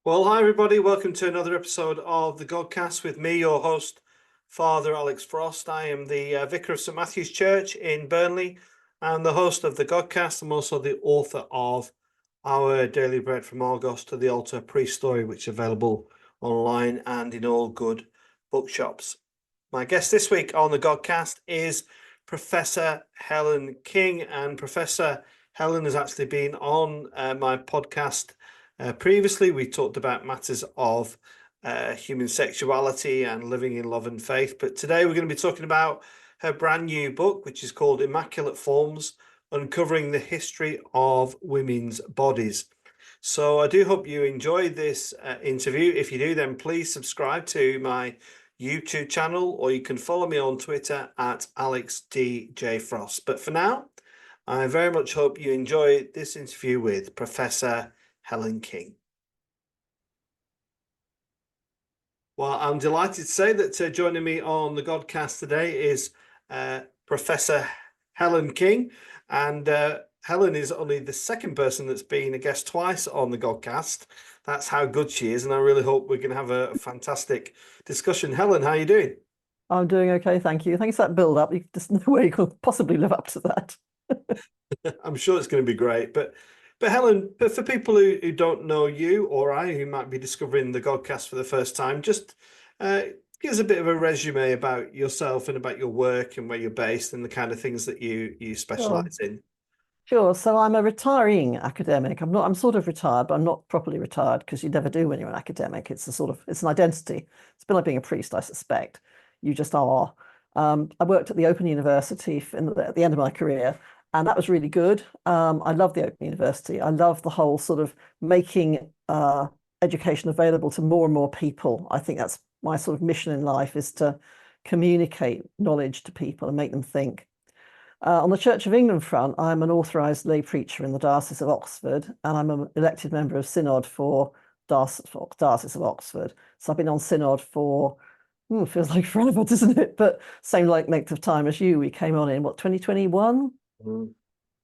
Well, hi everybody. Welcome to another episode of the Godcast with me, your host, Father Alex Frost. I am the Vicar of St Matthew's Church in Burnley and the host of the Godcast. I'm also the author of our Daily Bread from August to the Altar pre-story, which is available online and in all good bookshops. My guest this week on the Godcast is Professor Helen King, and Professor Helen has actually been on my podcast previously. We talked about matters of human sexuality and living in love and faith, but today we're going to be talking about her brand new book, which is called Immaculate Forms, Uncovering the History of Women's Bodies. So I do hope you enjoyed this interview. If you do, then please subscribe to my YouTube channel, or you can follow me on Twitter at AlexDJFrost. But for now, I very much hope you enjoy this interview with Professor Helen King. Well, I'm delighted to say that joining me on the Godcast today is Professor Helen King, and Helen is only the second person that's been a guest twice on the Godcast. That's how good she is, and I really hope we're going to have a fantastic discussion. Helen, how are you doing? I'm doing okay, thank you. Thanks for that build-up. There's no way you could possibly live up to that. I'm sure it's going to be great, but Helen, for people who don't know you or who might be discovering the Godcast for the first time, just give us a bit of a resume about yourself and about your work and where you're based and the kind of things that you specialize in. Sure. So I'm a retiring academic. I'm sort of retired, but I'm not properly retired, because you never do when you're an academic. It's an identity. It's a bit like being a priest, I suspect. You just are. I worked at the Open University at the end of my career, and that was really good. I love the Open University. I love the whole sort of making education available to more and more people. I think that's my sort of mission in life, is to communicate knowledge to people and make them think. On the Church of England front, I'm an authorised lay preacher in the Diocese of Oxford, and I'm an elected member of Synod for Diocese of Oxford. So I've been on Synod for, feels like forever, doesn't it? But same length of time as you. We came on in, 2021?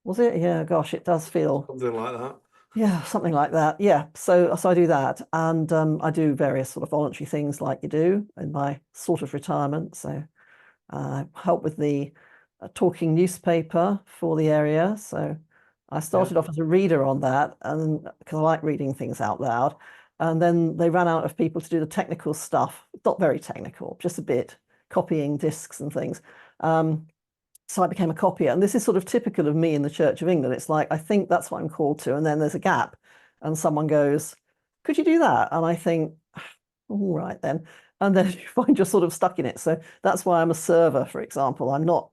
Was it? Yeah, gosh, it does feel something like that. Yeah, something like that. Yeah, so I do that, and I do various sort of voluntary things like you do in my sort of retirement. So I help with the talking newspaper for the area. So I started off as a reader on that, and because I like reading things out loud, and then they ran out of people to do the technical stuff. Not very technical, just a bit, copying discs and things. So I became a copier, and this is sort of typical of me in the Church of England. It's like, I think that's what I'm called to, and then there's a gap, and someone goes, could you do that? And I think, all right then. And then you find you're sort of stuck in it. So that's why I'm a server, for example. I'm not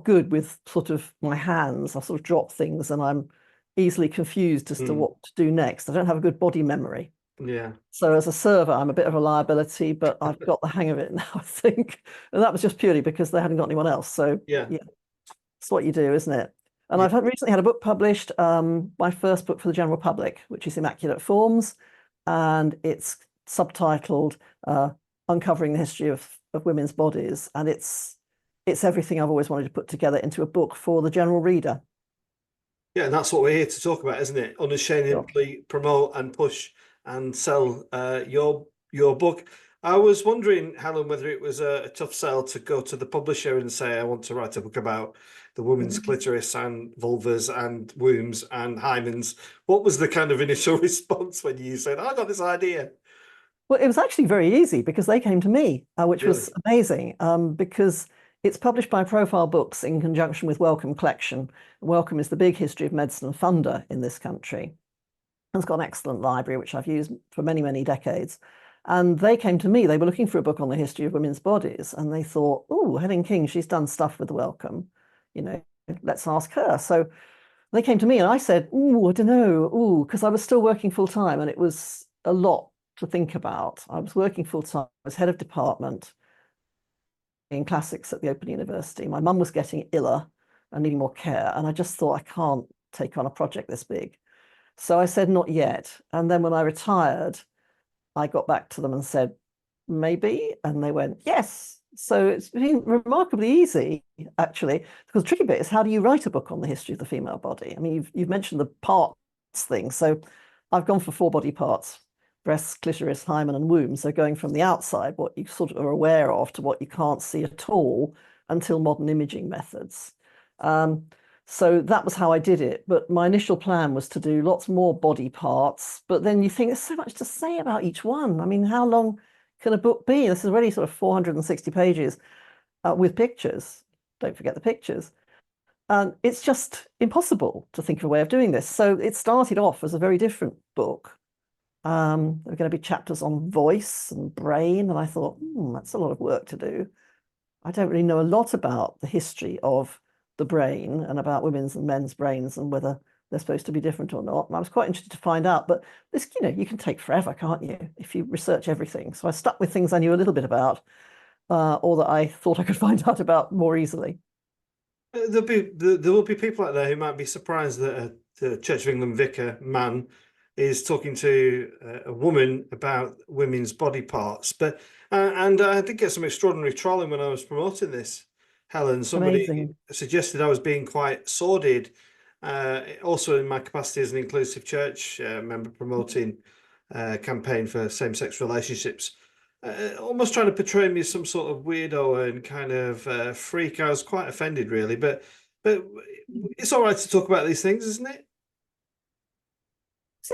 good with sort of my hands. I sort of drop things, and I'm easily confused as to what to do next. I don't have a good body memory. Yeah. So as a server, I'm a bit of a liability, but I've got the hang of it now, I think. And that was just purely because they hadn't got anyone else. So yeah, it's what you do, isn't it? And I've recently had a book published, my first book for the general public, which is Immaculate Forms, and it's subtitled Uncovering the History of Women's Bodies. And it's everything I've always wanted to put together into a book for the general reader. Yeah, and that's what we're here to talk about, isn't it? Unashamedly promote and push and sell your book. I was wondering, Helen, whether it was a tough sell to go to the publisher and say, I want to write a book about the woman's clitoris and vulvas and wombs and hymens. What was the kind of initial response when you said, I got this idea? Well, it was actually very easy, because they came to me, which was amazing, because it's published by Profile Books in conjunction with Wellcome Collection. Wellcome is the big history of medicine funder in this country. It's got an excellent library, which I've used for many, many decades. And they came to me. They were looking for a book on the history of women's bodies. And they thought, oh, Helen King, she's done stuff with Wellcome. Let's ask her. So they came to me, and I said, oh, I don't know. Because I was still working full time, and it was a lot to think about. I was working full time. I was head of department in classics at the Open University. My mum was getting iller and needing more care. And I just thought, I can't take on a project this big. So I said, not yet. And then when I retired, I got back to them and said, maybe. And they went, yes. So it's been remarkably easy, actually, because the tricky bit is, how do you write a book on the history of the female body? I mean, you've mentioned the parts thing. So I've gone for 4 body parts. breast, clitoris, hymen, and womb. So going from the outside, what you sort of are aware of, to what you can't see at all until modern imaging methods. So that was how I did it. But my initial plan was to do lots more body parts. But then you think there's so much to say about each one. I mean, how long can a book be? This is already sort of 460 pages with pictures. Don't forget the pictures. And it's just impossible to think of a way of doing this. So it started off as a very different book. There were going to be chapters on voice and brain. And I thought, that's a lot of work to do. I don't really know a lot about the history of the brain and about women's and men's brains and whether they're supposed to be different or not. And I was quite interested to find out, but this, you can take forever, can't you, if you research everything? So I stuck with things I knew a little bit about, or that I thought I could find out about more easily. There will be people out there who might be surprised that the Church of England vicar man is talking to a woman about women's body parts. But and I did get some extraordinary trolling when I was promoting this, Helen. Somebody Amazing. suggested I was being quite sordid. Also in my capacity as an inclusive church member promoting a campaign for same-sex relationships. Almost trying to portray me as some sort of weirdo and kind of freak. I was quite offended, really. But it's all right to talk about these things, isn't it?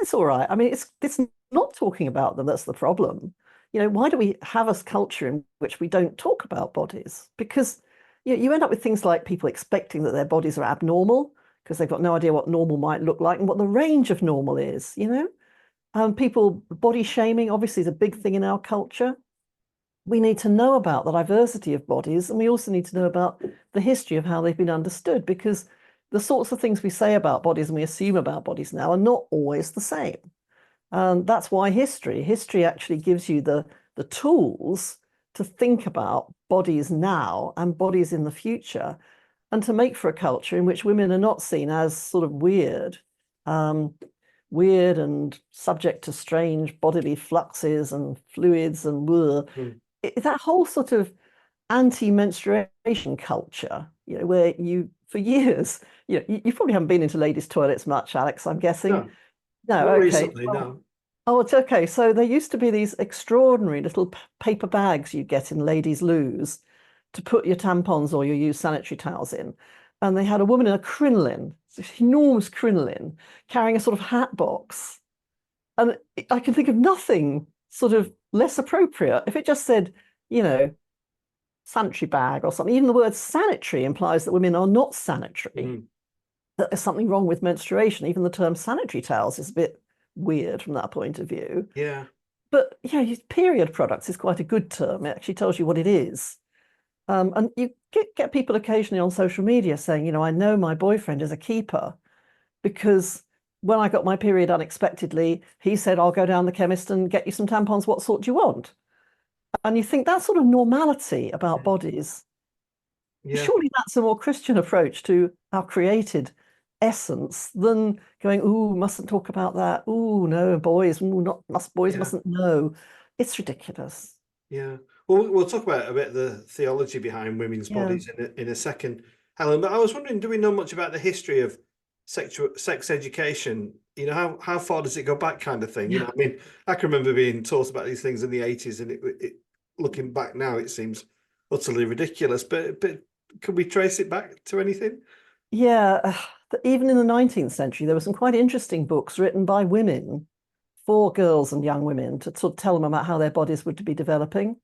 It's all right. I mean, it's not talking about them that's the problem. Why do we have a culture in which we don't talk about bodies? Because you end up with things like people expecting that their bodies are abnormal because they've got no idea what normal might look like and what the range of normal is, People, body shaming obviously is a big thing in our culture. We need to know about the diversity of bodies, and we also need to know about the history of how they've been understood, because the sorts of things we say about bodies and we assume about bodies now are not always the same. And that's why history actually gives you the tools to think about bodies now and bodies in the future, and to make for a culture in which women are not seen as sort of weird and subject to strange bodily fluxes and fluids and that whole sort of anti-menstruation culture, where for years, you probably haven't been into ladies' toilets much, Alex, I'm guessing. No, Not okay. recently, no. Oh, it's okay. So there used to be these extraordinary little paper bags you get in ladies' loos to put your tampons or your used sanitary towels in. And they had a woman in a crinoline, this enormous crinoline, carrying a sort of hat box. And I can think of nothing sort of less appropriate. If it just said, sanitary bag or something, even the word sanitary implies that women are not sanitary, that there's something wrong with menstruation. Even the term sanitary towels is a bit weird from that point of view. Yeah. But period products is quite a good term. It actually tells you what it is. And you get people occasionally on social media saying, I know my boyfriend is a keeper because when I got my period unexpectedly, he said, I'll go down the chemist and get you some tampons. What sort do you want? And you think that sort of normality about bodies, surely that's a more Christian approach to our created essence than going, ooh, mustn't talk about that. Ooh, no, boys, mustn't know. It's ridiculous. Yeah. Well, we'll talk about a bit of the theology behind women's bodies in a second, Helen. But I was wondering, do we know much about the history of sex education? How far does it go back, kind of thing? I mean, I can remember being taught about these things in the 80s, and it looking back now, it seems utterly ridiculous. But can we trace it back to anything? Yeah, even in the 19th century, there were some quite interesting books written by women for girls and young women to sort of tell them about how their bodies would be developing.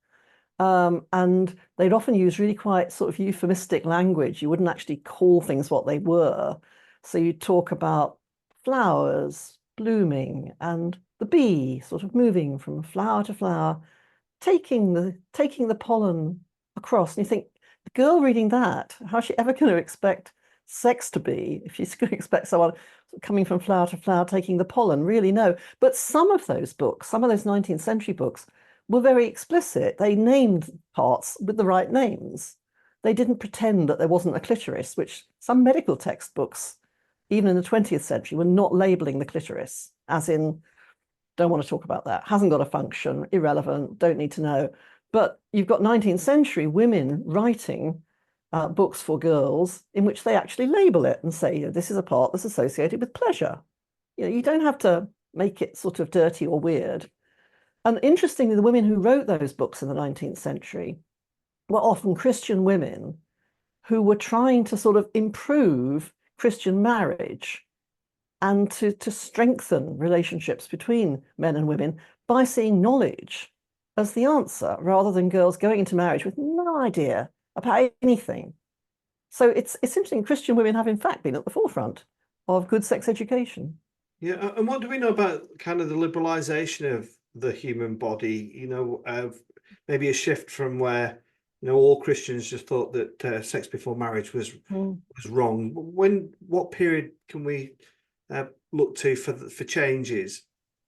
And they'd often use really quite sort of euphemistic language. You wouldn't actually call things what they were. So you'd talk about flowers blooming and the bee sort of moving from flower to flower, taking the pollen across. And you think, the girl reading that, how's she ever going to expect sex to be if she's going to expect someone coming from flower to flower taking the pollen? Really, no. But some of those 19th century books, were very explicit. They named parts with the right names. They didn't pretend that there wasn't a clitoris, which some medical textbooks, even in the 20th century, were not labeling the clitoris, as in, don't want to talk about that, hasn't got a function, irrelevant, don't need to know. But you've got 19th century women writing books for girls in which they actually label it and say, this is a part that's associated with pleasure. You don't have to make it sort of dirty or weird. And interestingly, the women who wrote those books in the 19th century were often Christian women who were trying to sort of improve Christian marriage and to strengthen relationships between men and women by seeing knowledge as the answer, rather than girls going into marriage with no idea about anything. So it's interesting, Christian women have in fact been at the forefront of good sex education. Yeah, and what do we know about kind of the liberalization of the human body? Maybe a shift from where all Christians just thought that sex before marriage was wrong. What period can we look to for changes?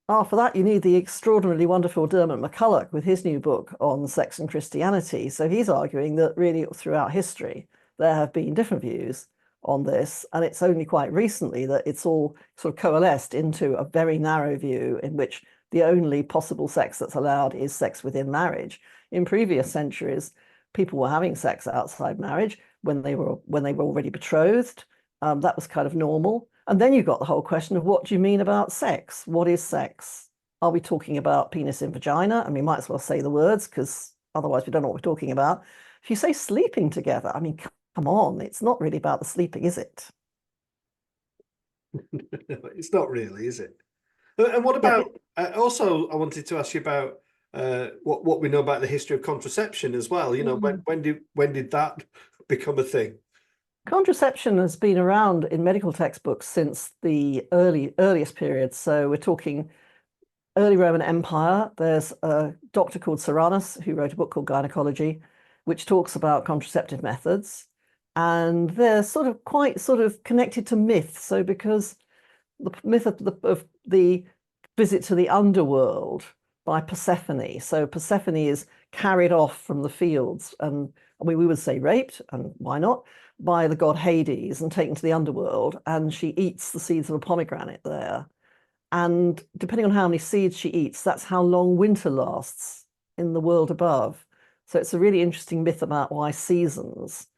For that, you need the extraordinarily wonderful Dermot McCulloch with his new book on sex and Christianity. So he's arguing that really throughout history, there have been different views on this. And it's only quite recently that it's all sort of coalesced into a very narrow view in which the only possible sex that's allowed is sex within marriage. In previous centuries, people were having sex outside marriage when they were already betrothed. That was kind of normal. And then you've got the whole question of what do you mean about sex? What is sex? Are we talking about penis in vagina? And we might as well say the words because otherwise we don't know what we're talking about. If you say sleeping together, I mean, come on, it's not really about the sleeping, is it? It's not really, is it? And what about, also, I wanted to ask you about what we know about the history of contraception as well. When did that become a thing? Contraception has been around in medical textbooks since the earliest period. So we're talking early Roman Empire. There's a doctor called Soranus who wrote a book called Gynecology, which talks about contraceptive methods. And they're quite connected to myth. So because the myth of the visit to the underworld by Persephone. So Persephone is carried off from the fields, and we would say raped, and why not, by the god Hades and taken to the underworld, and she eats the seeds of a pomegranate there. And depending on how many seeds she eats, that's how long winter lasts in the world above. So it's a really interesting myth about why seasons.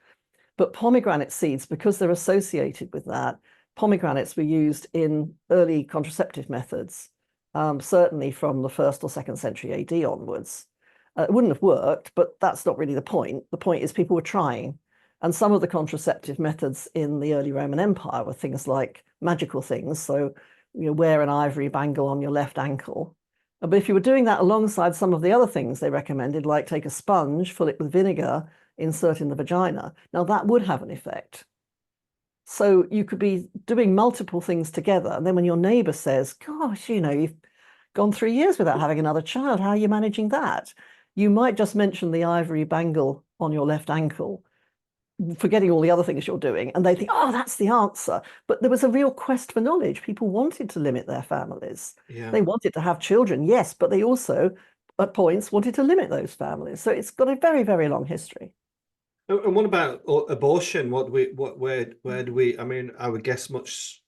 But pomegranate seeds, because they're associated with that, pomegranates were used in early contraceptive methods, certainly from the 1st or 2nd century AD onwards. It wouldn't have worked, but that's not really the point. The point is people were trying. And some of the contraceptive methods in the early Roman Empire were things like magical things. So, wear an ivory bangle on your left ankle. But if you were doing that alongside some of the other things they recommended, like take a sponge, fill it with vinegar, insert in the vagina, now that would have an effect. So you could be doing multiple things together. And then when your neighbor says, gosh, you've gone 3 years without having another child, how are you managing that? You might just mention the ivory bangle on your left ankle, forgetting all the other things you're doing, and they think, oh, that's the answer. But there was a real quest for knowledge. People wanted to limit their families. Yeah. They wanted to have children, yes, but they also, at points, wanted to limit those families. So it's got a very, very long history. And what about abortion? Where do we? I mean, I would guess much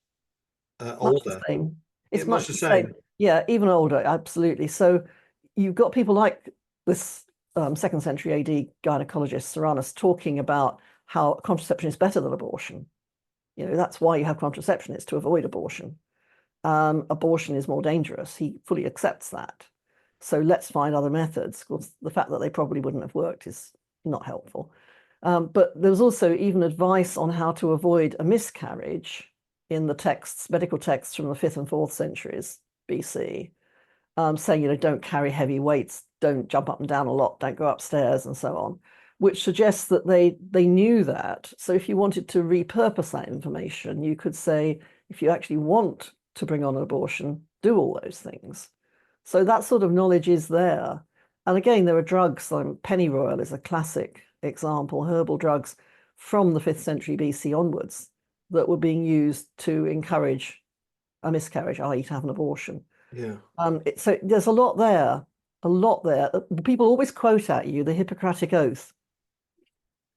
older. Much the same. It's much the same. Yeah, even older, absolutely. So you've got people like this 2nd century AD gynecologist Soranus talking about how contraception is better than abortion. That's why you have contraception, it's to avoid abortion. Abortion is more dangerous. He fully accepts that. So let's find other methods. Of course, the fact that they probably wouldn't have worked is not helpful. But there's also even advice on how to avoid a miscarriage in the texts, medical texts from the 5th and 4th centuries BC, saying, don't carry heavy weights, don't jump up and down a lot, don't go upstairs, and so on, which suggests that they knew that. So if you wanted to repurpose that information, you could say, if you actually want to bring on an abortion, do all those things. So that sort of knowledge is there. And again, there are drugs, pennyroyal is a classic example, herbal drugs from the 5th century BC onwards that were being used to encourage a miscarriage, i.e. to have an abortion. Yeah. So there's a lot there. People always quote at you the Hippocratic Oath,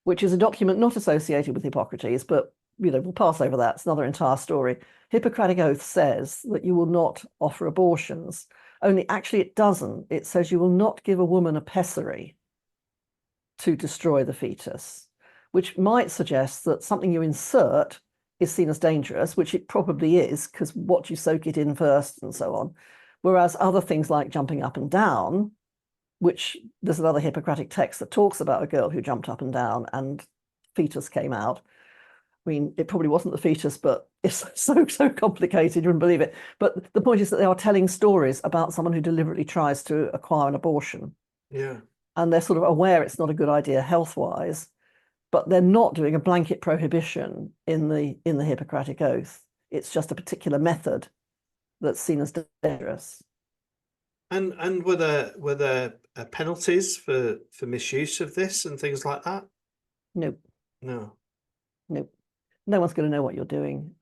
which is a document not associated with Hippocrates, but we'll pass over that. It's another entire story. Hippocratic Oath says that you will not offer abortions. Only actually it doesn't. It says you will not give a woman a pessary to destroy the fetus, which might suggest that something you insert is seen as dangerous, which it probably is, because what you soak it in first and so on. Whereas other things like jumping up and down, which there's another Hippocratic text that talks about a girl who jumped up and down and fetus came out. I mean, it probably wasn't the fetus, but it's so complicated, you wouldn't believe it. But the point is that they are telling stories about someone who deliberately tries to acquire an abortion. Yeah. And they're sort of aware it's not a good idea health-wise, but they're not doing a blanket prohibition in the Hippocratic Oath. It's just a particular method that's seen as dangerous. And were there penalties for misuse of this and things like that? Nope. No. Nope. No one's going to know what you're doing.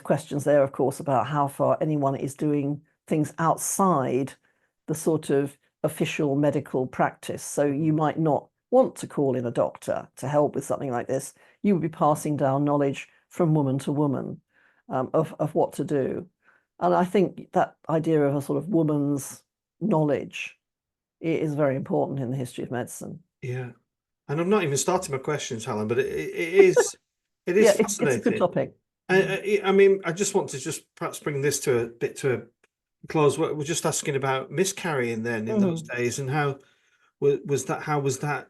Questions there, of course, about how far anyone is doing things outside the sort of official medical practice. So you might not want to call in a doctor to help with something like this. You would be passing down knowledge from woman to woman of what to do. And I think that idea of a sort of woman's knowledge is very important in the history of medicine. Yeah. And I'm not even starting my questions, Helen, but it is yeah, fascinating. It's a good topic. I mean, I just want to just perhaps bring this to a close. We're just asking about miscarrying then in those days, and how was that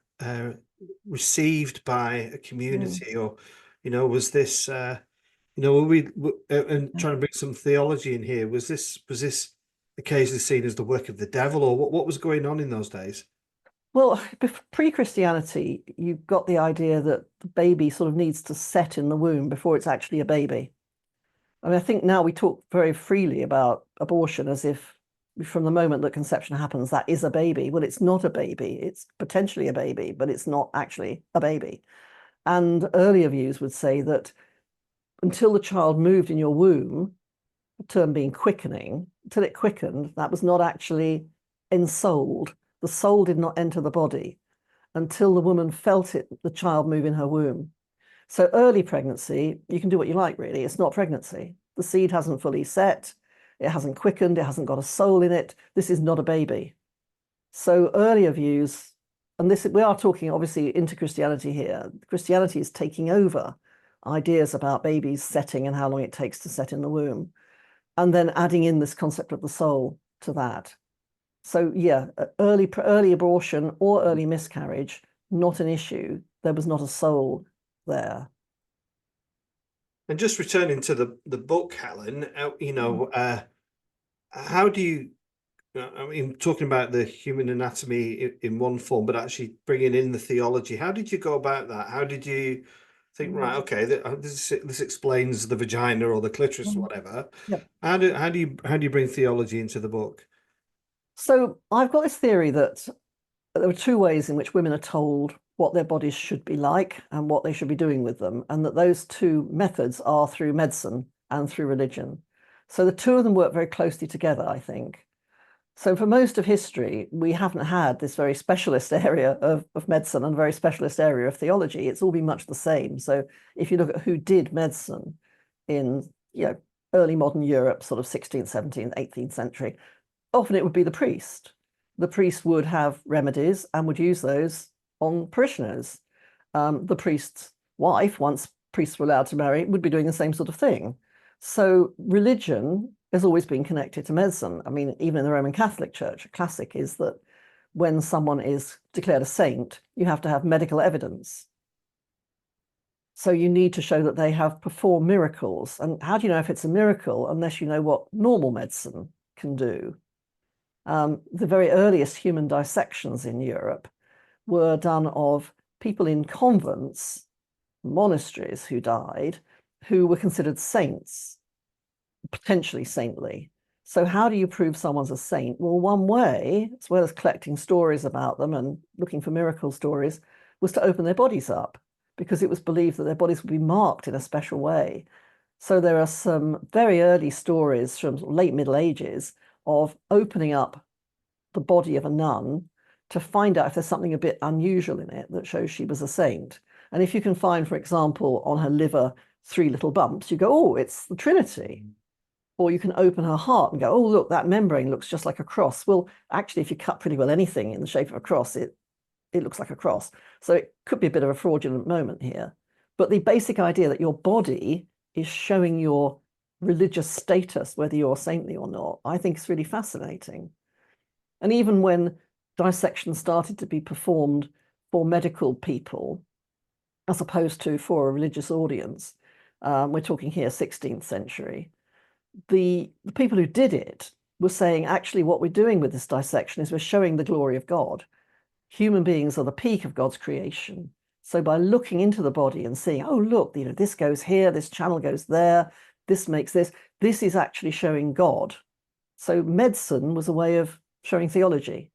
received by a community, or was this were we and trying to bring some theology in here? Was this occasionally seen as the work of the devil, or what was going on in those days? Well, pre-Christianity, you've got the idea that the baby sort of needs to set in the womb before it's actually a baby. I mean, I think now we talk very freely about abortion as if from the moment that conception happens, that is a baby. Well, it's not a baby. It's potentially a baby, but it's not actually a baby. And earlier views would say that until the child moved in your womb, the term being quickening, until it quickened, that was not actually ensouled. The soul did not enter the body until the woman felt the child move in her womb. So early pregnancy, you can do what you like, really. It's not pregnancy. The seed hasn't fully set. It hasn't quickened. It hasn't got a soul in it. This is not a baby. So earlier views, and we are talking obviously into Christianity here. Christianity is taking over ideas about babies setting and how long it takes to set in the womb, and then adding in this concept of the soul to that. So yeah, early abortion or early miscarriage, not an issue. There was not a soul there. And just returning to the book, Helen, how do you, I mean, talking about the human anatomy in one form, but actually bringing in the theology, how did you go about that? How did you think, right, okay, this explains the vagina or the clitoris or whatever? Yep. How do you bring theology into the book? So I've got this theory that there are two ways in which women are told what their bodies should be like and what they should be doing with them, and that those two methods are through medicine and through religion. So the two of them work very closely together, I think. So for most of history, we haven't had this very specialist area of medicine and a very specialist area of theology. It's all been much the same. So if you look at who did medicine in early modern Europe, sort of 16th, 17th, 18th century, often it would be the priest. The priest would have remedies and would use those on parishioners. The priest's wife, once priests were allowed to marry, would be doing the same sort of thing. So religion has always been connected to medicine. I mean, even in the Roman Catholic Church, a classic is that when someone is declared a saint, you have to have medical evidence. So you need to show that they have performed miracles. And how do you know if it's a miracle unless you know what normal medicine can do? The very earliest human dissections in Europe were done of people in convents, monasteries who died, who were considered saints, potentially saintly. So how do you prove someone's a saint? Well, one way, as well as collecting stories about them and looking for miracle stories, was to open their bodies up, because it was believed that their bodies would be marked in a special way. So there are some very early stories from late Middle Ages of opening up the body of a nun to find out if there's something a bit unusual in it that shows she was a saint. And if you can find, for example, on her liver 3 little bumps, you go, oh, it's the Trinity. Or you can open her heart and go, oh, look, that membrane looks just like a cross. Well, actually, if you cut pretty well anything in the shape of a cross, it looks like a cross. So it could be a bit of a fraudulent moment here. But the basic idea that your body is showing your religious status, whether you're saintly or not, I think is really fascinating. And even when dissection started to be performed for medical people, as opposed to for a religious audience, we're talking here 16th century, the people who did it were saying, actually, what we're doing with this dissection is we're showing the glory of God. Human beings are the peak of God's creation. So by looking into the body and seeing, oh, look, this goes here, this channel goes there, this makes this is actually showing God. So medicine was a way of showing theology.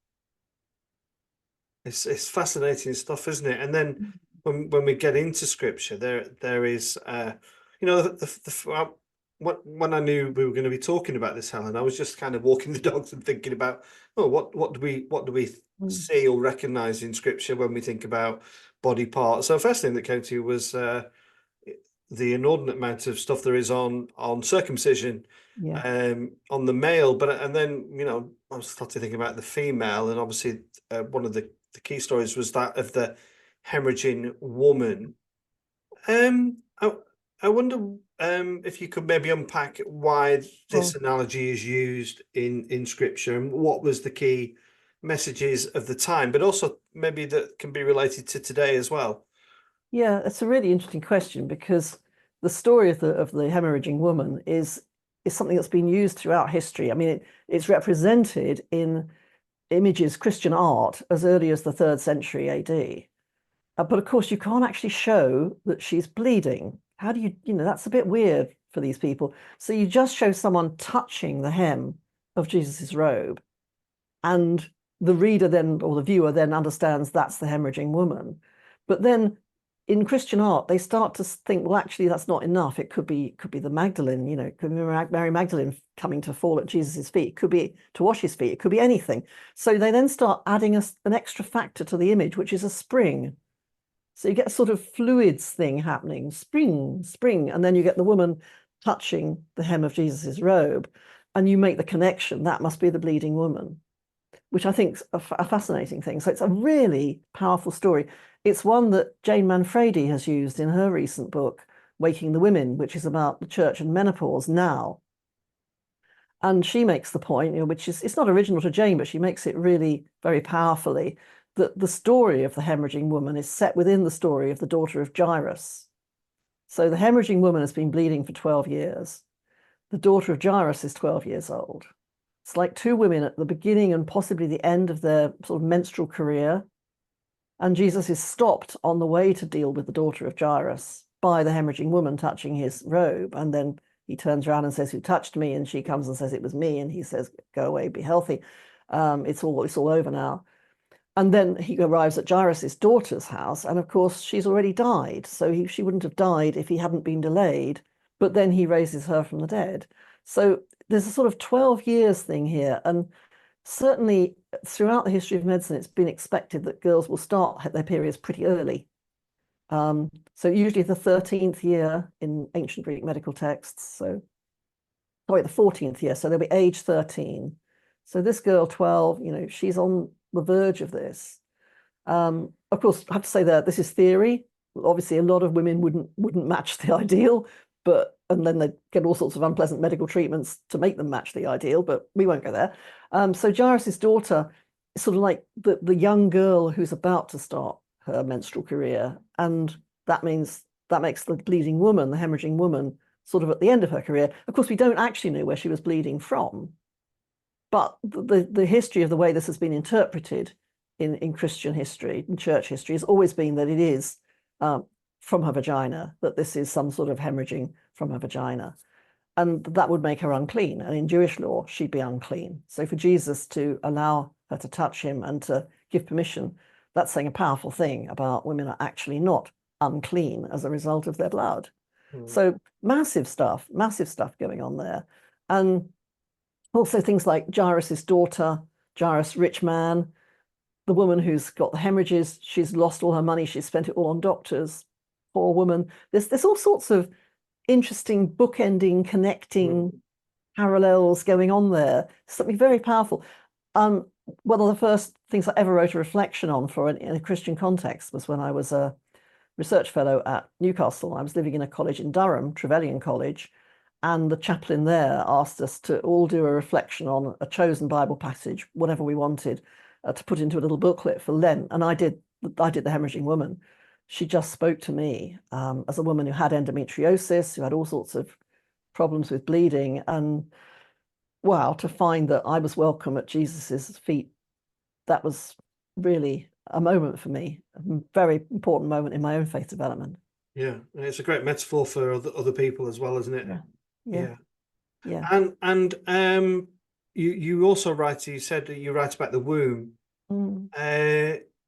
It's fascinating stuff, isn't it? And then when we get into scripture, there is when I knew we were going to be talking about this, Helen, I was just kind of walking the dogs and thinking about, what do we see or recognize in scripture when we think about body parts? So first thing that came to you was the inordinate amount of stuff there is on circumcision, on the male, and then I was starting to think about the female, and obviously one of the key stories was that of the hemorrhaging woman. I wonder if you could maybe unpack why this analogy is used in scripture, and what was the key messages of the time, but also maybe that can be related to today as well. Yeah, it's a really interesting question, because the story of the hemorrhaging woman is something that's been used throughout history. I mean, it's represented in images, Christian art, as early as the 3rd century AD. But of course, you can't actually show that she's bleeding. How do you, that's a bit weird for these people. So you just show someone touching the hem of Jesus's robe, and the reader then, or the viewer then, understands that's the hemorrhaging woman. But then in Christian art, they start to think, well, actually, that's not enough. It could be the Magdalene, it could be Mary Magdalene coming to fall at Jesus's feet. It could be to wash his feet. It could be anything. So they then start adding an extra factor to the image, which is a spring. So you get a sort of fluids thing happening, spring, and then you get the woman touching the hem of Jesus's robe, and you make the connection. That must be the bleeding woman, which I think is a fascinating thing. So it's a really powerful story. It's one that Jane Manfredi has used in her recent book, Waking the Women, which is about the church and menopause now. And she makes the point, which is, it's not original to Jane, but she makes it really very powerfully, that the story of the hemorrhaging woman is set within the story of the daughter of Jairus. So the hemorrhaging woman has been bleeding for 12 years. The daughter of Jairus is 12 years old. It's like two women at the beginning and possibly the end of their sort of menstrual career. And Jesus is stopped on the way to deal with the daughter of Jairus by the hemorrhaging woman touching his robe. And then he turns around and says, "Who touched me?" And she comes and says, "It was me." And he says, "Go away, be healthy. It's all over now." And then he arrives at Jairus's daughter's house. And of course, she's already died. So she wouldn't have died if he hadn't been delayed. But then he raises her from the dead. So there's a sort of 12 years thing here. And certainly throughout the history of medicine, it's been expected that girls will start their periods pretty early. So usually the 13th year in ancient Greek medical texts. So, sorry, the 14th year. So they'll be age 13. So this girl, 12, she's on the verge of this. Of course, I have to say that this is theory. Obviously, a lot of women wouldn't match the ideal, and then they get all sorts of unpleasant medical treatments to make them match the ideal, but we won't go there. So Jairus's daughter is sort of like the young girl who's about to start her menstrual career, and that makes the bleeding woman, the hemorrhaging woman, sort of at the end of her career. Of course, we don't actually know where she was bleeding from, but the history of the way this has been interpreted in Christian history, in church history, has always been that it is from her vagina, that this is some sort of hemorrhaging from her vagina. And that would make her unclean. And in Jewish law, she'd be unclean. So for Jesus to allow her to touch him and to give permission, that's saying a powerful thing about women are actually not unclean as a result of their blood. So massive stuff going on there. And also things like Jairus's daughter, Jairus, rich man, the woman who's got the hemorrhages, she's lost all her money, she's spent it all on doctors, poor woman. There's all sorts of interesting bookending, connecting parallels going on there. Something very powerful. One of the first things I ever wrote a reflection on in a Christian context was when I was a research fellow at Newcastle. I was living in a college in Durham, Trevelyan College, And the chaplain there asked us to all do a reflection on a chosen Bible passage, whatever we wanted, to put into a little booklet for Lent. And I did the hemorrhaging woman. She just spoke to me as a woman who had endometriosis, who had all sorts of problems with bleeding. And wow, to find that I was welcome at Jesus's feet, that was really a moment for me, a very important moment in my own faith development. Yeah, and it's a great metaphor for other people as well, isn't it? Yeah. And you also write. You said that you write about the womb,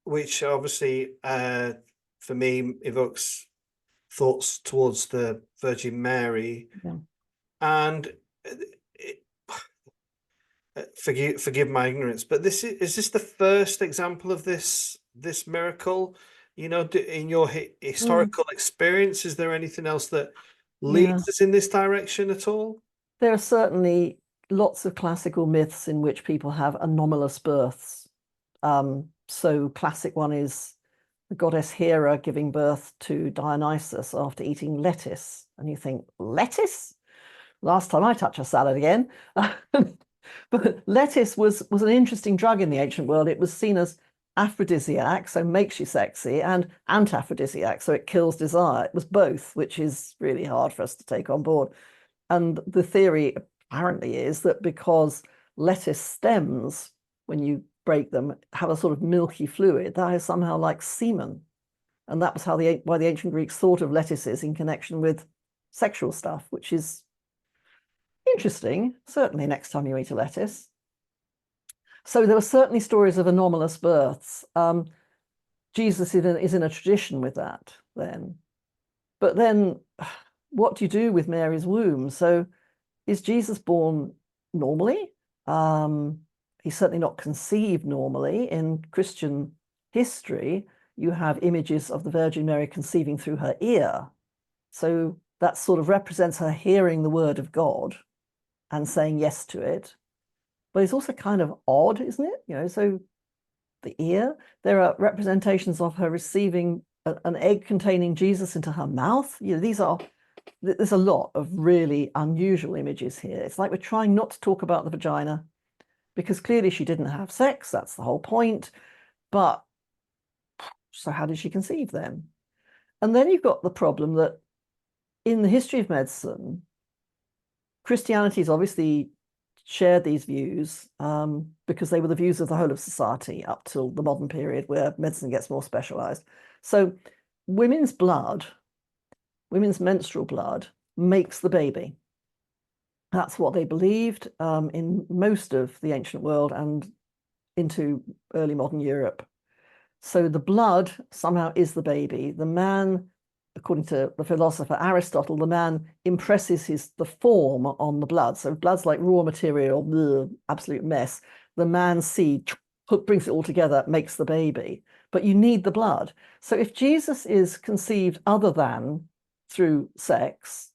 which obviously for me evokes thoughts towards the Virgin Mary, and forgive my ignorance, but is this the first example of this miracle? You know, in your historical experience, is there anything else that leads us in this direction at all? There are certainly lots of classical myths in which people have anomalous births. So classic one is the goddess Hera giving birth to Dionysus after eating lettuce. And you think, lettuce? Last time I touch a salad again. But lettuce was an interesting drug in the ancient world. It was seen as aphrodisiac, so makes you sexy, and anti-aphrodisiac, so it kills desire. It was both, which is really hard for us to take on board. And the theory apparently is that because lettuce stems, when you break them, have a sort of milky fluid, that is somehow like semen. And that was how why the ancient Greeks thought of lettuces in connection with sexual stuff, which is interesting, certainly next time you eat a lettuce. So there were certainly stories of anomalous births. Jesus is in a tradition with that then. But then what do you do with Mary's womb? So is Jesus born normally? He's certainly not conceived normally. In Christian history, you have images of the Virgin Mary conceiving through her ear. So that sort of represents her hearing the word of God and saying yes to it. But it's also kind of odd, isn't it? You know, so the ear, there are representations of her receiving an egg containing Jesus into her mouth. You know, there's a lot of really unusual images here. It's like we're trying not to talk about the vagina because clearly she didn't have sex. That's the whole point. But so how did she conceive then? And then you've got the problem that in the history of medicine, Christianity has obviously shared these views because they were the views of the whole of society up till the modern period where medicine gets more specialized. So women's menstrual blood makes the baby. That's what they believed in most of the ancient world and into early modern Europe. So the blood somehow is the baby. The man, according to the philosopher Aristotle, the man impresses the form on the blood. So blood's like raw material, absolute mess. The man's seed brings it all together, makes the baby. But you need the blood. So if Jesus is conceived other than through sex,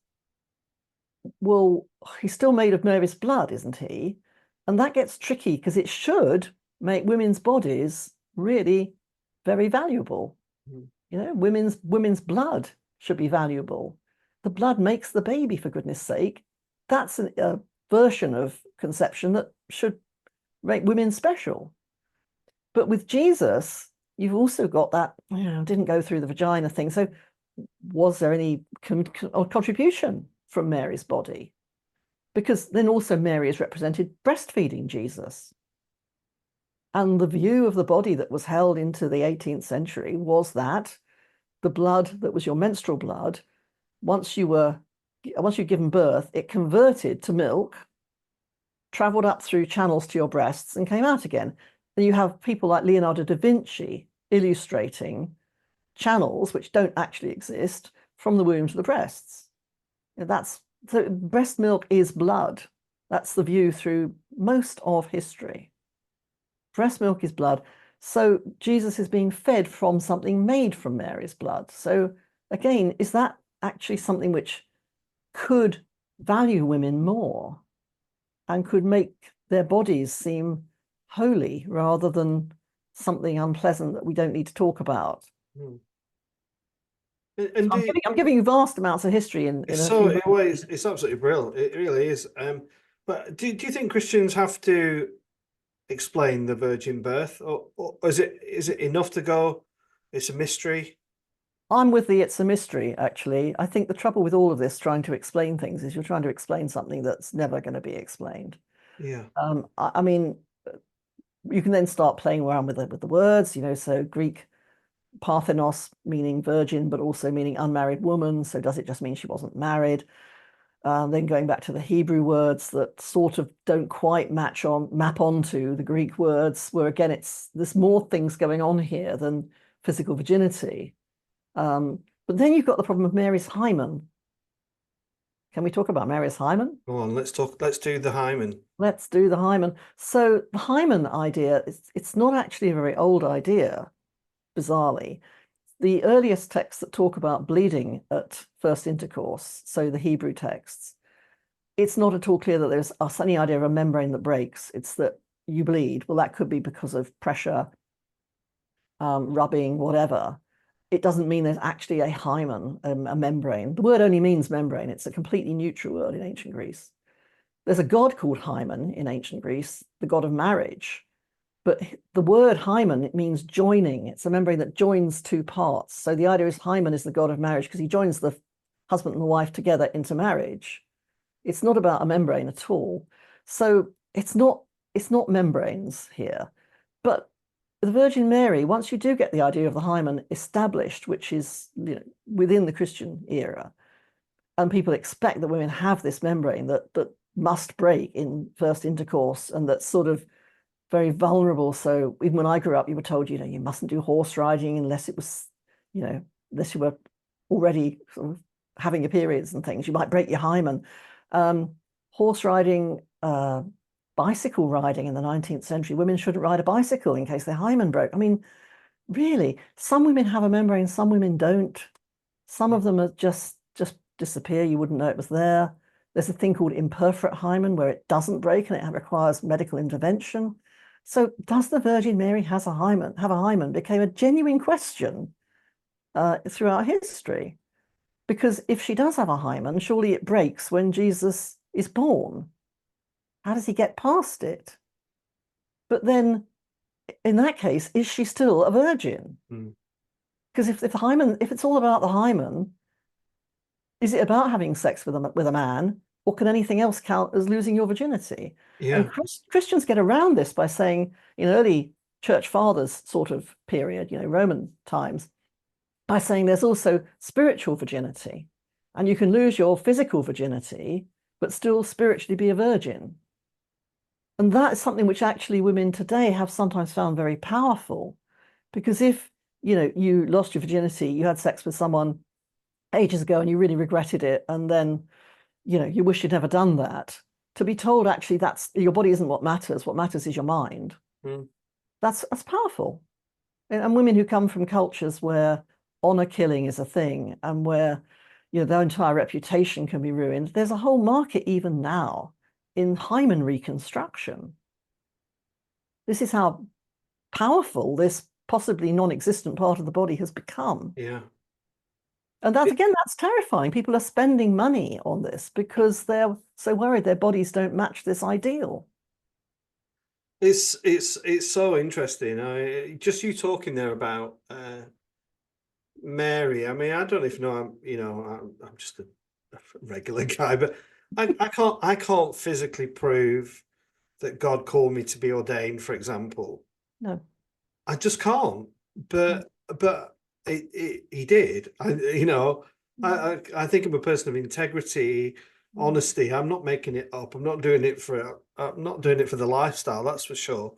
well, he's still made of Mary's blood, isn't he? And that gets tricky because it should make women's bodies really very valuable. You know, women's blood should be valuable. The blood makes the baby, for goodness sake. That's a version of conception that should make women special. But with Jesus, you've also got that, didn't go through the vagina thing. So was there any contribution from Mary's body? Because then also Mary is represented breastfeeding Jesus. And the view of the body that was held into the 18th century was that the blood that was your menstrual blood, once you'd given birth, it converted to milk, traveled up through channels to your breasts and came out again. Then you have people like Leonardo da Vinci illustrating channels which don't actually exist from the womb to the breasts. So breast milk is blood. That's the view through most of history. Breast milk is blood. So Jesus is being fed from something made from Mary's blood. So again, is that actually something which could value women more and could make their bodies seem holy rather than something unpleasant that we don't need to talk about? And I'm giving you vast amounts of history in it's a few it's absolutely brilliant. It really is. But do you think Christians have to explain the virgin birth, or is it enough to go, it's a mystery? I'm with the it's a mystery, actually. I think the trouble with all of this trying to explain things is you're trying to explain something that's never going to be explained. Yeah. I mean, you can then start playing around with the words, so Greek Parthenos meaning virgin, but also meaning unmarried woman. So does it just mean she wasn't married? Then going back to the Hebrew words that sort of don't quite map onto the Greek words, where again, there's more things going on here than physical virginity. But then you've got the problem of Mary's hymen. Can we talk about Mary's hymen? Go on, let's do the hymen. Let's do the hymen. So the hymen idea, it's not actually a very old idea, bizarrely. The earliest texts that talk about bleeding at first intercourse, so the Hebrew texts, it's not at all clear that there's any idea of a membrane that breaks. It's that you bleed. Well, that could be because of pressure, rubbing, whatever. It doesn't mean there's actually a hymen, a membrane. The word only means membrane. It's a completely neutral word in ancient Greece. There's a god called Hymen in ancient Greece, the god of marriage. But the word hymen, it means joining. It's a membrane that joins two parts. So the idea is Hymen is the god of marriage because he joins the husband and the wife together into marriage. It's not about a membrane at all. So it's not membranes here. But the Virgin Mary, once you do get the idea of the hymen established, which is within the Christian era, and people expect that women have this membrane that must break in first intercourse, and that's sort of very vulnerable. So even when I grew up, you were told, you mustn't do horse riding unless it was, unless you were already sort of having your periods and things. You might break your hymen. Horse riding, bicycle riding in the 19th century, women shouldn't ride a bicycle in case their hymen broke. I mean, really, some women have a membrane, some women don't. Some of them are just disappear. You wouldn't know it was there. There's a thing called imperforate hymen where it doesn't break and it requires medical intervention. So does the Virgin Mary have a hymen became a genuine question throughout history. Because if she does have a hymen, surely it breaks when Jesus is born. How does he get past it? But then, in that case, is she still a virgin? Because if it's all about the hymen, is it about having sex with a man, or can anything else count as losing your virginity? Yeah. And Christians get around this by saying, in early church fathers sort of period, Roman times, by saying there's also spiritual virginity, and you can lose your physical virginity, but still spiritually be a virgin. And that is something which actually women today have sometimes found very powerful, because if, you lost your virginity, you had sex with someone ages ago and you really regretted it, and then, you wish you'd never done that, to be told actually that's your body isn't what matters is your mind. That's powerful. And women who come from cultures where honor killing is a thing and where their entire reputation can be ruined, there's a whole market even now in hymen reconstruction. This is how powerful this possibly non-existent part of the body has become. Yeah. And that's terrifying. People are spending money on this because they're so worried their bodies don't match this ideal. It's so interesting. Just you talking there about Mary. I mean, I don't even know. I'm just a regular guy, but I can't physically prove that God called me to be ordained, for example. No, I just can't. But he did. I think I'm a person of integrity, honesty. I'm not making it up. I'm not doing it for the lifestyle, that's for sure.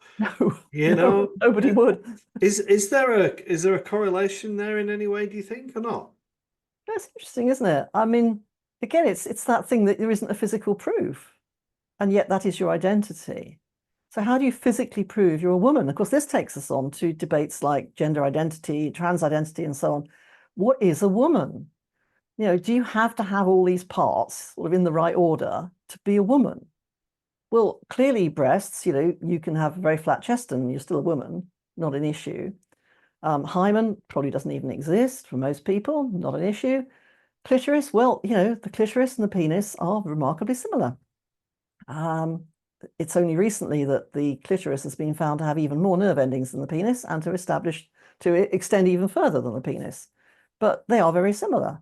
No, nobody would. Is there a correlation there in any way, do you think, or not? That's interesting, isn't it? I mean, again, it's that thing that there isn't a physical proof, and yet that is your identity. So how do you physically prove you're a woman? Of course, this takes us on to debates like gender identity, trans identity, and so on. What is a woman? Do you have to have all these parts sort of in the right order to be a woman? Well, clearly breasts, you can have a very flat chest and you're still a woman, not an issue. Hymen probably doesn't even exist for most people, not an issue. Clitoris, well, the clitoris and the penis are remarkably similar. It's only recently that the clitoris has been found to have even more nerve endings than the penis and to extend even further than the penis. But they are very similar.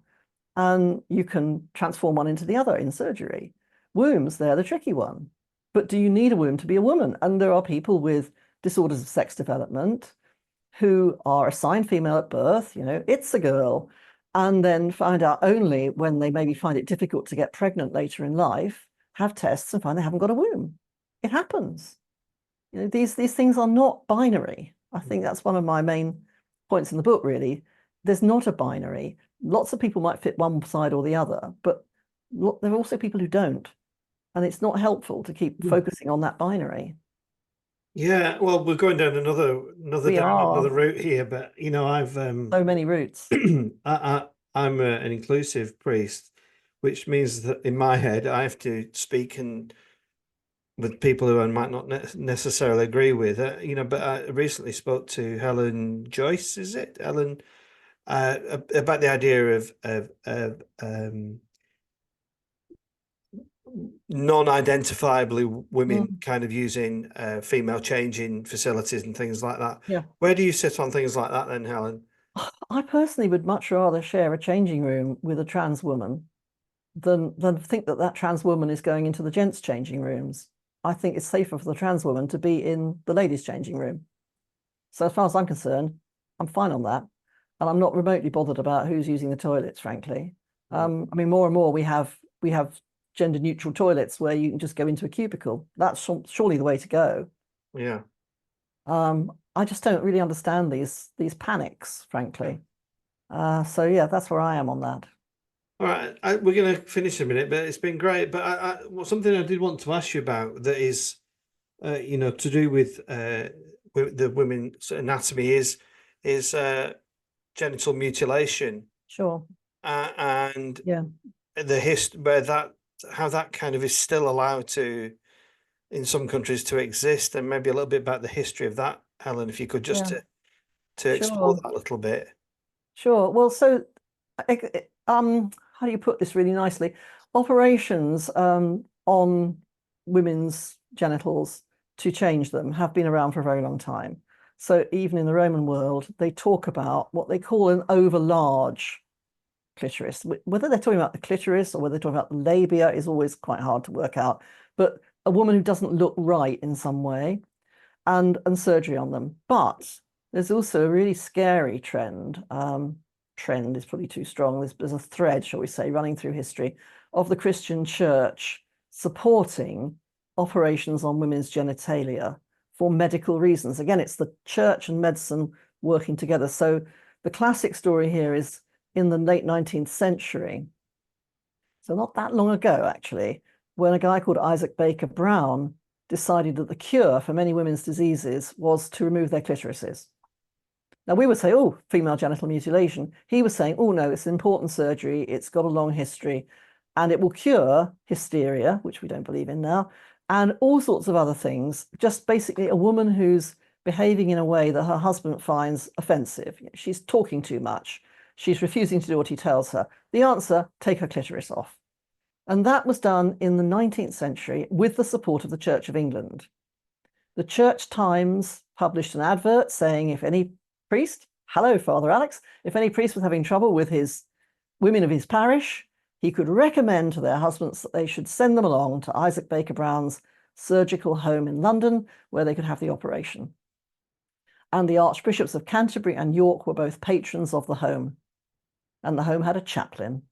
And you can transform one into the other in surgery. Wombs, they're the tricky one. But do you need a womb to be a woman? And there are people with disorders of sex development who are assigned female at birth, it's a girl, and then find out only when they maybe find it difficult to get pregnant later in life, have tests and find they haven't got a womb. It happens. These things are not binary. I think that's one of my main points in the book, really. There's not a binary. Lots of people might fit one side or the other, but there are also people who don't. And it's not helpful to keep focusing on that binary. Yeah, well, we're going down another route here, but I've so many routes. I'm an inclusive priest, which means that in my head I have to speak with people who I might not necessarily agree with. But I recently spoke to Helen Joyce, is it Helen, about the idea of non-identifiably women kind of using female changing facilities and things like that. Yeah. Where do you sit on things like that then, Helen? I personally would much rather share a changing room with a trans woman than think that trans woman is going into the gents' changing rooms. I think it's safer for the trans woman to be in the ladies' changing room. So as far as I'm concerned, I'm fine on that. And I'm not remotely bothered about who's using the toilets, frankly. I mean, more and more we have gender neutral toilets where you can just go into a cubicle. That's surely the way to go. Yeah. I just don't really understand these panics, frankly. So yeah, that's where I am on that. All right, we're going to finish in a minute, but it's been great. But something I did want to ask you about that is, to do with the women's anatomy is genital mutilation. Sure. And yeah, the history how that kind of is still allowed to, in some countries, to exist, and maybe a little bit about the history of that, Helen, if you could just to explore that a little bit. Sure. Well, so how do you put this really nicely? Operations on women's genitals to change them have been around for a very long time. So even in the Roman world, they talk about what they call an overlarge clitoris. Whether they're talking about the clitoris or whether they're talking about the labia is always quite hard to work out. But a woman who doesn't look right in some way, and surgery on them. But there's also a really scary trend. Trend is probably too strong. There's a thread, shall we say, running through history of the Christian church supporting operations on women's genitalia for medical reasons. Again, it's the church and medicine working together. So the classic story here is in the late 19th century. So not that long ago, actually, when a guy called Isaac Baker Brown decided that the cure for many women's diseases was to remove their clitorises. Now, we would say, oh, female genital mutilation. He was saying, oh, no, it's an important surgery. It's got a long history and it will cure hysteria, which we don't believe in now, and all sorts of other things. Just basically a woman who's behaving in a way that her husband finds offensive. She's talking too much. She's refusing to do what he tells her. The answer, take her clitoris off. And that was done in the 19th century with the support of the Church of England. The Church Times published an advert saying if any priest, hello, Father Alex, if any priest was having trouble with his women of his parish, he could recommend to their husbands that they should send them along to Isaac Baker Brown's surgical home in London, where they could have the operation. And the Archbishops of Canterbury and York were both patrons of the home. And the home had a chaplain.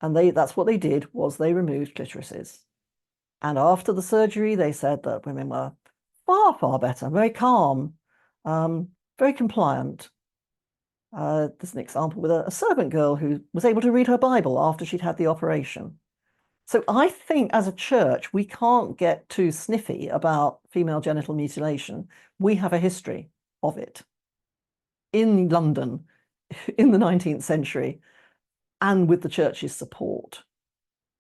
And that's what they did, was they removed clitorises. And after the surgery, they said that women were far, far better, very calm, very compliant. There's an example with a servant girl who was able to read her Bible after she'd had the operation. So I think as a church, we can't get too sniffy about female genital mutilation. We have a history of it in London in the 19th century and with the church's support.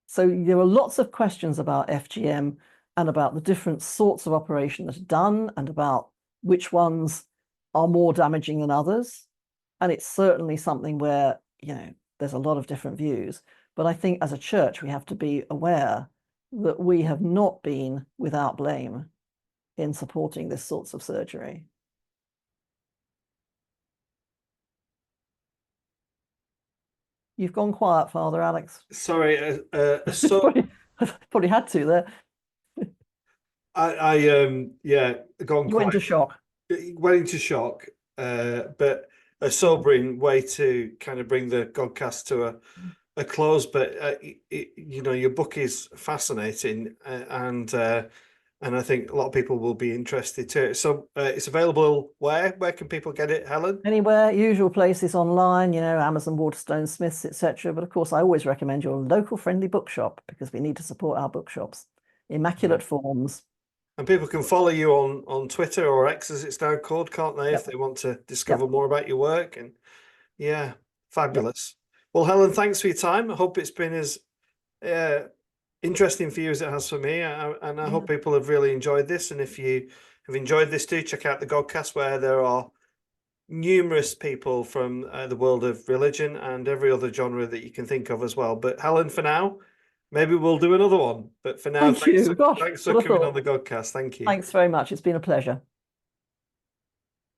So there are lots of questions about FGM and about the different sorts of operation that are done and about which ones are more damaging than others. And it's certainly something where, there's a lot of different views. But I think as a church, we have to be aware that we have not been without blame in supporting this sorts of surgery. You've gone quiet, Father Alex. Sorry, probably had to there. Yeah, gone You went into shock. Went into shock, but a sobering way to kind of bring the Godcast to a close. But your book is fascinating, and I think a lot of people will be interested too. So it's available where? Where can people get it, Helen? Anywhere, usual places online, Amazon, Waterstone, Smiths, etc. But of course, I always recommend your local friendly bookshop because we need to support our bookshops. Immaculate Forms. And people can follow you on Twitter or X as it's now called, can't they? Yep. If they want to discover more about your work. And yeah, fabulous. Yep. Well, Helen, thanks for your time. I hope it's been as interesting for you as it has for me. And I hope people have really enjoyed this. And if you have enjoyed this, do check out the Godcast, where there are numerous people from the world of religion and every other genre that you can think of as well. But Helen, for now, maybe we'll do another one. But for now, thanks for coming on the Godcast. Thank you. Thanks very much. It's been a pleasure.